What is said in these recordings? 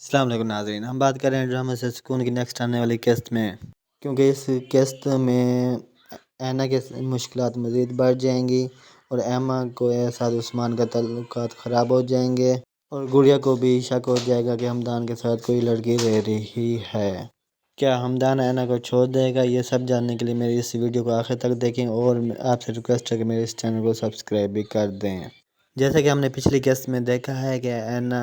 السلام علیکم ناظرین، ہم بات کر رہے ہیں ڈرامہ سے سکون کی نیکسٹ آنے والی قسط میں، کیونکہ اس قسط میں اینا کے مشکلات مزید بڑھ جائیں گی اور ایما کو ساتھ عثمان کا تعلقات خراب ہو جائیں گے اور گڑیا کو بھی شک ہو جائے گا کہ حمدان کے ساتھ کوئی لڑکی رہ رہی ہے۔ کیا حمدان اینا کو چھوڑ دے گا؟ یہ سب جاننے کے لیے میری اس ویڈیو کو آخر تک دیکھیں اور آپ سے ریکویسٹ ہے کہ میرے اس چینل کو سبسکرائب بھی کر دیں۔ جیسے کہ ہم نے پچھلی قسط میں دیکھا ہے کہ اینا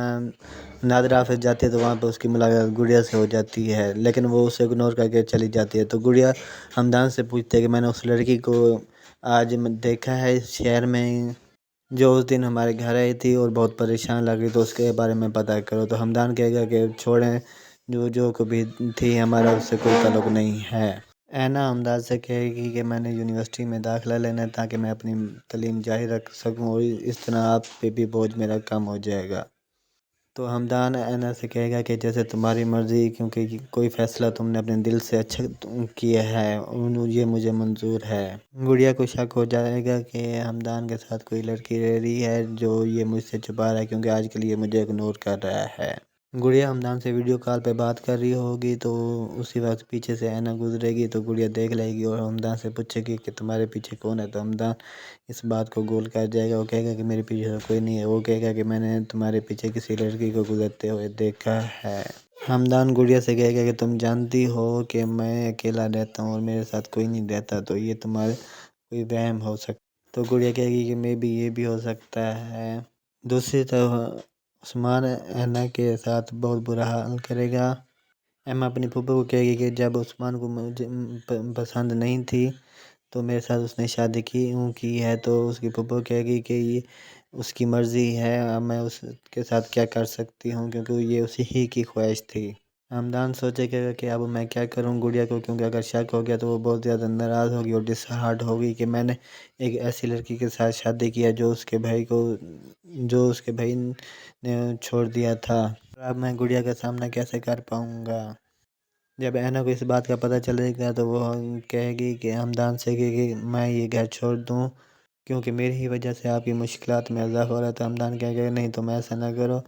نادر آفس جاتی ہے تو وہاں پہ اس کی ملاقات گڑیا سے ہو جاتی ہے، لیکن وہ اسے اگنور کر کے چلی جاتی ہے۔ تو گڑیا حمدان سے پوچھتے ہے کہ میں نے اس لڑکی کو آج دیکھا ہے اس شہر میں جو اس دن ہمارے گھر آئی تھی اور بہت پریشان لگ رہی، تو اس کے بارے میں پتہ کرو۔ تو حمدان کہے گا کہ چھوڑیں، جو کبھی تھی ہمارا اس سے کوئی تعلق نہیں ہے۔ اینا حمدان سے کہے گی کہ میں نے یونیورسٹی میں داخلہ لینا ہے تاکہ میں اپنی تعلیم جاری رکھ سکوں اور اس طرح آپ پہ بھی بوجھ میرا کم ہو جائے گا۔ تو حمدان اینا سے کہے گا کہ جیسے تمہاری مرضی، کیونکہ کوئی فیصلہ تم نے اپنے دل سے اچھا کیا ہے، یہ مجھے منظور ہے۔ گڑیا کو شک ہو جائے گا کہ حمدان کے ساتھ کوئی لڑکی رہ رہی ہے جو یہ مجھ سے چھپا رہا ہے، کیونکہ آج کل یہ مجھے اگنور کر رہا ہے۔ گڑیا حمدان سے ویڈیو کال پہ بات کر رہی ہوگی تو اسی وقت پیچھے سے اینا گزرے گی تو گڑیا دیکھ لے گی اور حمدان سے پوچھے گی کہ تمہارے پیچھے کون ہے۔ تو حمدان اس بات کو گول کر جائے گا، وہ کہے گا کہ میرے پیچھے تو کوئی نہیں ہے، وہ کہے گا کہ میں نے تمہارے پیچھے کسی لڑکی کو گزرتے ہوئے دیکھا ہے۔ حمدان گڑیا سے کہے گا کہ تم جانتی ہو کہ میں اکیلا رہتا ہوں اور میرے ساتھ کوئی نہیں رہتا، تو یہ تمہارا کوئی وہم ہو سکتا ہے۔ تو گڑیا کہے گی کہ یہ بھی ہو سکتا ہے۔ دوسری طرف عثمان اینا کے ساتھ بہت برا حال کرے گا۔ ایما اپنی پھوپھو کو کہے گی کہ جب عثمان کو مجھے پسند نہیں تھی تو میرے ساتھ اس نے شادی کی ہے، تو اس کی پھوپھو کہے گی کہ یہ اس کی مرضی ہے، اب میں اس کے ساتھ کیا کر سکتی ہوں، کیونکہ یہ اسی ہی کی خواہش تھی۔ حمدان سوچے گا کہ اب میں کیا کروں گڑیا کو، کیونکہ اگر شک ہو گیا تو وہ بہت زیادہ ناراض ہوگی اور ڈس ہارٹ ہوگی کہ میں نے ایک ایسی لڑکی کے ساتھ شادی کیا جو اس کے بھائی نے چھوڑ دیا تھا، اب میں گڑیا کا سامنا کیسے کر پاؤں گا۔ جب اینا کو اس بات کا پتہ چلے گا تو وہ کہے گی کہ حمدان سے کہ میں یہ گھر چھوڑ دوں کیونکہ میری ہی وجہ سے آپ کی مشکلات میں اضافہ ہو رہا ہے۔ تو حمدان کہے گا نہیں تم ایسا نہ کرو۔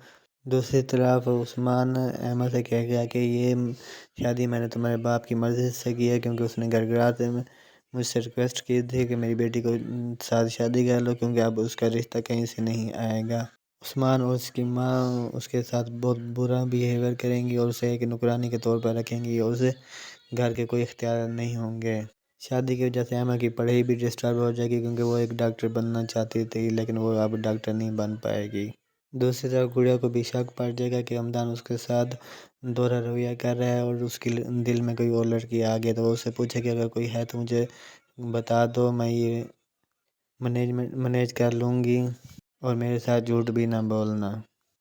دوسری طرف عثمان ایما سے کہے گا کہ یہ شادی میں نے تمہارے باپ کی مرضی سے کی ہے، کیونکہ اس نے گھر گھراتے میں مجھ سے ریکویسٹ کی تھی کہ میری بیٹی کو ساتھ شادی کر لو، کیونکہ اب اس کا رشتہ کہیں سے نہیں آئے گا۔ عثمان اور اس کی ماں اس کے ساتھ بہت برا بیہیویئر کریں گی اور اسے ایک نوکرانی کے طور پر رکھیں گی اور اسے گھر کے کوئی اختیارات نہیں ہوں گے۔ شادی کی وجہ سے ایما کی پڑھائی بھی ڈسٹرب ہو جائے گی، کیونکہ وہ ایک ڈاکٹر بننا چاہتی تھی لیکن وہ اب ڈاکٹر نہیں بن پائے گی۔ دوسری طرف گڑیا کو بھی شک پڑ جائے گا کہ حمدان اس کے ساتھ دوہرا رویہ کر رہا ہے اور اس کے دل میں کوئی اور لڑکی آ گئی، تو وہ اسے پوچھے کہ اگر کوئی ہے تو مجھے بتا دو، میں یہ مینیج کر لوں گی اور میرے ساتھ جھوٹ بھی نہ بولنا۔